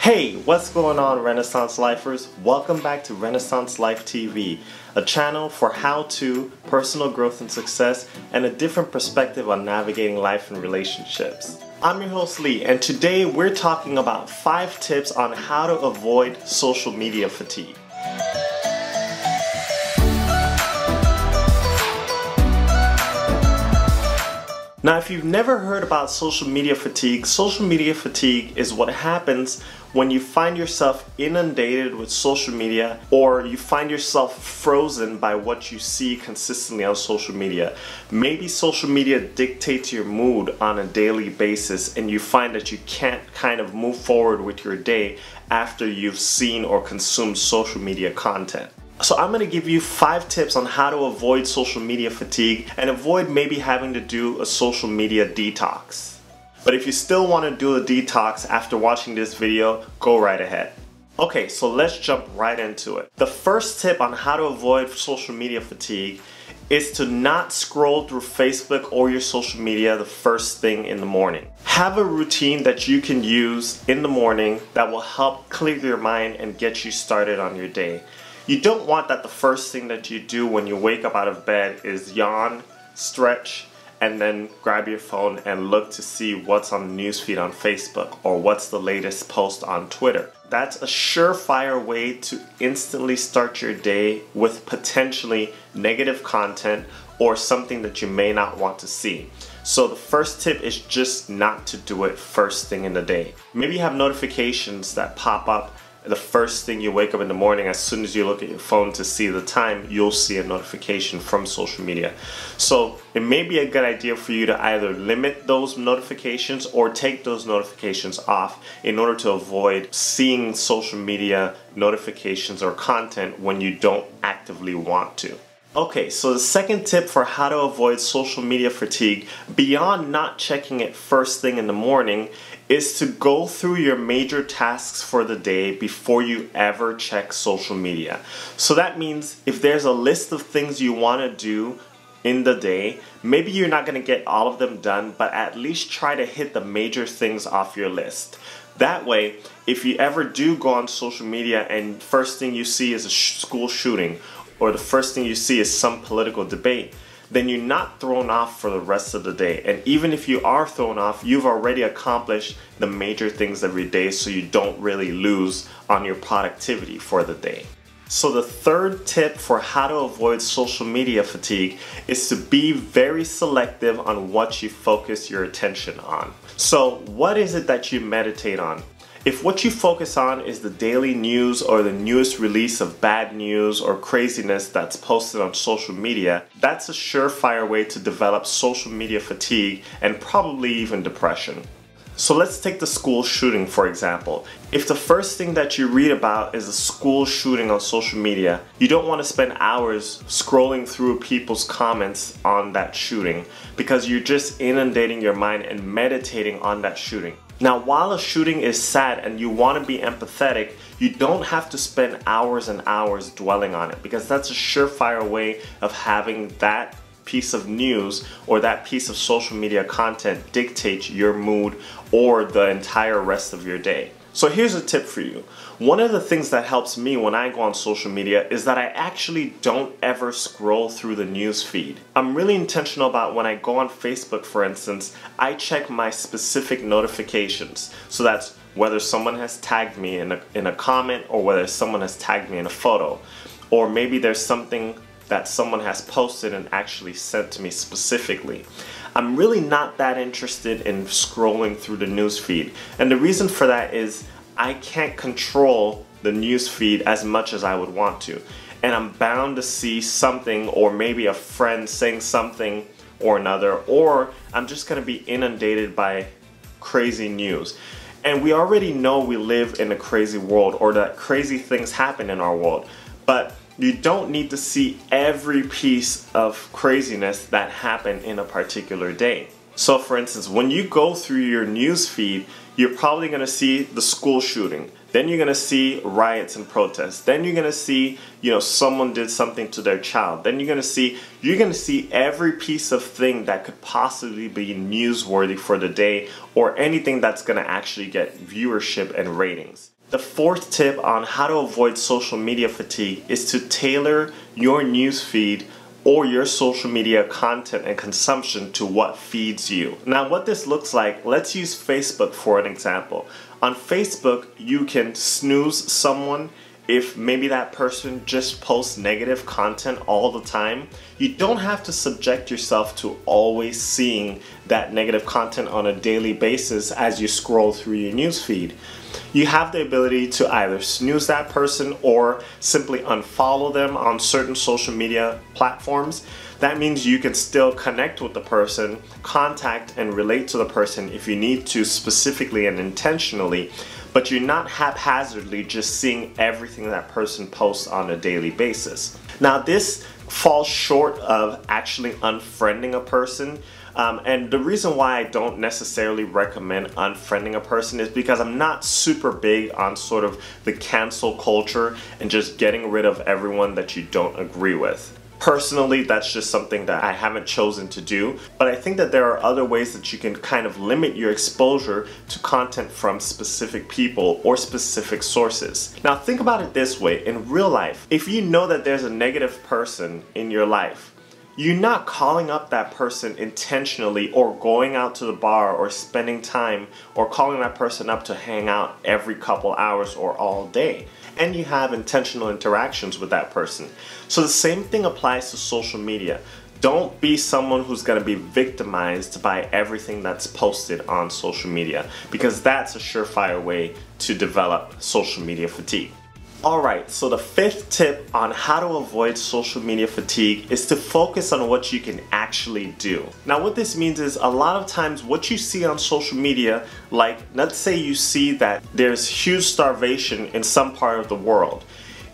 Hey, what's going on, Renaissance Lifers? Welcome back to Renaissance Life TV, a channel for how-to, personal growth and success, and a different perspective on navigating life and relationships. I'm your host Lee, and today we're talking about 5 tips on how to avoid social media fatigue. Now, if you've never heard about social media fatigue is what happens when you find yourself inundated with social media, or you find yourself frozen by what you see consistently on social media. Maybe social media dictates your mood on a daily basis and you find that you can't kind of move forward with your day after you've seen or consumed social media content. So I'm going to give you 5 tips on how to avoid social media fatigue and avoid maybe having to do a social media detox. But if you still want to do a detox after watching this video, go right ahead. Okay, so let's jump right into it. The first tip on how to avoid social media fatigue is to not scroll through Facebook or your social media the first thing in the morning. Have a routine that you can use in the morning that will help clear your mind and get you started on your day. You don't want that the first thing that you do when you wake up out of bed is yawn, stretch, and then grab your phone and look to see what's on the newsfeed on Facebook or what's the latest post on Twitter. That's a surefire way to instantly start your day with potentially negative content or something that you may not want to see. So the first tip is just not to do it first thing in the day. Maybe you have notifications that pop up the first thing you wake up in the morning. As soon as you look at your phone to see the time, you'll see a notification from social media. So it may be a good idea for you to either limit those notifications or take those notifications off in order to avoid seeing social media notifications or content when you don't actively want to. Okay, so the second tip for how to avoid social media fatigue, beyond not checking it first thing in the morning, is to go through your major tasks for the day before you ever check social media. So that means if there's a list of things you want to do in the day, maybe you're not going to get all of them done, but at least try to hit the major things off your list. That way, if you ever do go on social media and first thing you see is a school shooting, or the first thing you see is some political debate, then you're not thrown off for the rest of the day. And even if you are thrown off, you've already accomplished the major things every day, so you don't really lose on your productivity for the day. So the third tip for how to avoid social media fatigue is to be very selective on what you focus your attention on. So what is it that you meditate on? If what you focus on is the daily news or the newest release of bad news or craziness that's posted on social media, that's a surefire way to develop social media fatigue and probably even depression. So let's take the school shooting for example. If the first thing that you read about is a school shooting on social media, you don't want to spend hours scrolling through people's comments on that shooting because you're just inundating your mind and meditating on that shooting. Now, while a shooting is sad and you want to be empathetic, you don't have to spend hours and hours dwelling on it, because that's a surefire way of having that piece of news or that piece of social media content dictate your mood or the entire rest of your day. So here's a tip for you. One of the things that helps me when I go on social media is that I actually don't ever scroll through the news feed. I'm really intentional about when I go on Facebook, for instance, I check my specific notifications. So that's whether someone has tagged me in a comment, or whether someone has tagged me in a photo, or maybe there's something that someone has posted and actually sent to me specifically. I'm really not that interested in scrolling through the news feed. And the reason for that is I can't control the news feed as much as I would want to. And I'm bound to see something, or maybe a friend saying something or another, or I'm just gonna be inundated by crazy news. And we already know we live in a crazy world, or that crazy things happen in our world. But you don't need to see every piece of craziness that happened in a particular day. So for instance, when you go through your news feed, you're probably going to see the school shooting. Then you're going to see riots and protests. Then you're going to see, someone did something to their child. Then you're going to see every piece of thing that could possibly be newsworthy for the day, or anything that's going to actually get viewership and ratings. The fourth tip on how to avoid social media fatigue is to tailor your newsfeed or your social media content and consumption to what feeds you. Now what this looks like, let's use Facebook for an example. On Facebook, you can snooze someone if maybe that person just posts negative content all the time. You don't have to subject yourself to always seeing that negative content on a daily basis as you scroll through your newsfeed. You have the ability to either snooze that person or simply unfollow them on certain social media platforms. That means you can still connect with the person, contact and relate to the person if you need to specifically and intentionally, but you're not haphazardly just seeing everything that person posts on a daily basis. Now this falls short of actually unfriending a person. And the reason why I don't necessarily recommend unfriending a person is because I'm not super big on sort of the cancel culture and just getting rid of everyone that you don't agree with. Personally, that's just something that I haven't chosen to do, but I think that there are other ways that you can kind of limit your exposure to content from specific people or specific sources. Now think about it this way, in real life, if you know that there's a negative person in your life, you're not calling up that person intentionally or going out to the bar or spending time or calling that person up to hang out every couple hours or all day. And you have intentional interactions with that person. So the same thing applies to social media. Don't be someone who's going to be victimized by everything that's posted on social media, because that's a surefire way to develop social media fatigue. Alright, so the fifth tip on how to avoid social media fatigue is to focus on what you can actually do. Now what this means is a lot of times what you see on social media, like let's say you see that there's huge starvation in some part of the world.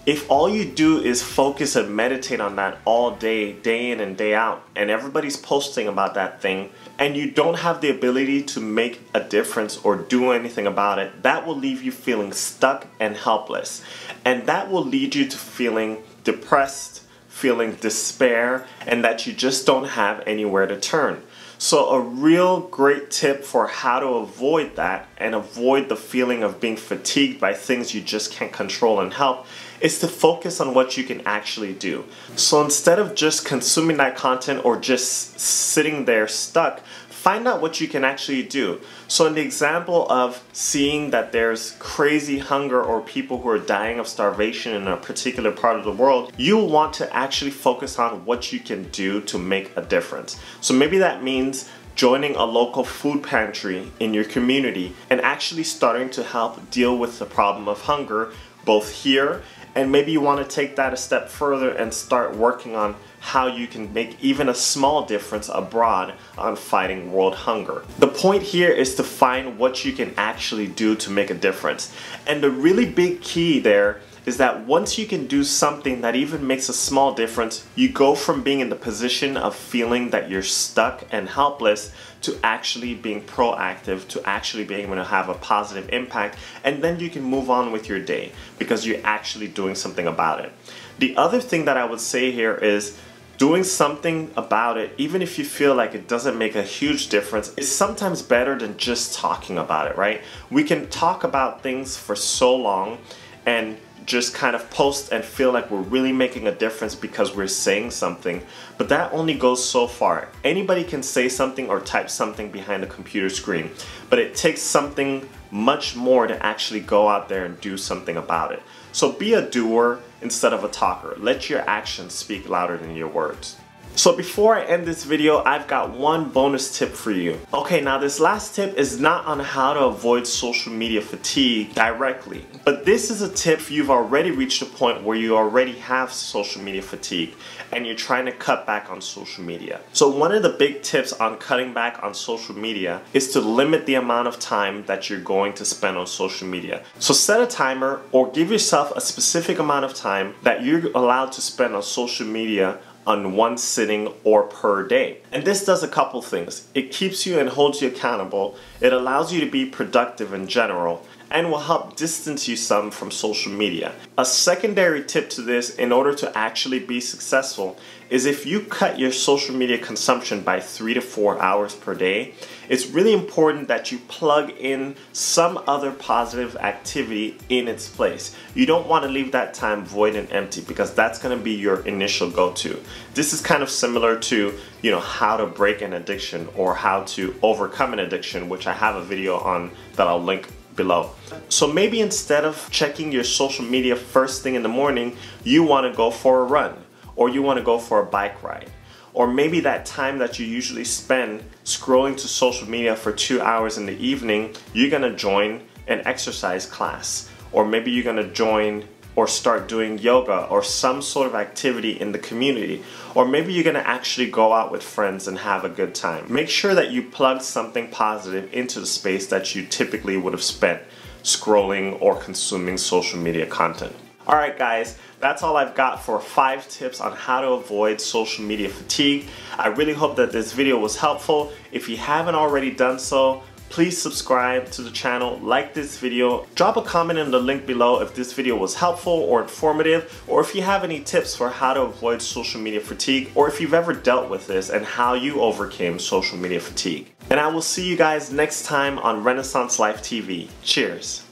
If all you do is focus and meditate on that all day, day in and day out, and everybody's posting about that thing, and you don't have the ability to make a difference or do anything about it, that will leave you feeling stuck and helpless. And that will lead you to feeling depressed, feeling despair, and that you just don't have anywhere to turn. So a real great tip for how to avoid that and avoid the feeling of being fatigued by things you just can't control and help is to focus on what you can actually do. So instead of just consuming that content or just sitting there stuck, find out what you can actually do. So in the example of seeing that there's crazy hunger or people who are dying of starvation in a particular part of the world, you'll want to actually focus on what you can do to make a difference. So maybe that means joining a local food pantry in your community and actually starting to help deal with the problem of hunger both here, and maybe you want to take that a step further and start working on how you can make even a small difference abroad on fighting world hunger. The point here is to find what you can actually do to make a difference. And the really big key there is that once you can do something that even makes a small difference, you go from being in the position of feeling that you're stuck and helpless to actually being proactive, to actually being able to have a positive impact, and then you can move on with your day because you're actually doing something about it. The other thing that I would say here is doing something about it, even if you feel like it doesn't make a huge difference, is sometimes better than just talking about it, right? We can talk about things for so long and just kind of post and feel like we're really making a difference because we're saying something, but that only goes so far. Anybody can say something or type something behind a computer screen, but it takes something much more to actually go out there and do something about it. So be a doer instead of a talker. Let your actions speak louder than your words. So before I end this video, I've got one bonus tip for you. Okay, now this last tip is not on how to avoid social media fatigue directly, but this is a tip if you've already reached a point where you already have social media fatigue and you're trying to cut back on social media. So one of the big tips on cutting back on social media is to limit the amount of time that you're going to spend on social media. So set a timer or give yourself a specific amount of time that you're allowed to spend on social media on one sitting or per day. And this does a couple things. It keeps you and holds you accountable. It allows you to be productive in general. and will help distance you some from social media. A secondary tip to this, in order to actually be successful, is if you cut your social media consumption by 3 to 4 hours per day, it's really important that you plug in some other positive activity in its place. You don't want to leave that time void and empty, because that's going to be your initial go-to. This is kind of similar to, how to break an addiction or how to overcome an addiction, which I have a video on that I'll link below. So maybe instead of checking your social media first thing in the morning, you want to go for a run, or you want to go for a bike ride. Or maybe that time that you usually spend scrolling to social media for 2 hours in the evening, you're going to join an exercise class. Or maybe you're going to join or start doing yoga or some sort of activity in the community. Or maybe you're going to actually go out with friends and have a good time. Make sure that you plug something positive into the space that you typically would have spent scrolling or consuming social media content. Alright guys, that's all I've got for 5 tips on how to avoid social media fatigue. I really hope that this video was helpful. If you haven't already done so, please subscribe to the channel, like this video, drop a comment in the link below if this video was helpful or informative, or if you have any tips for how to avoid social media fatigue, or if you've ever dealt with this and how you overcame social media fatigue. And I will see you guys next time on Renaissance Life TV. Cheers!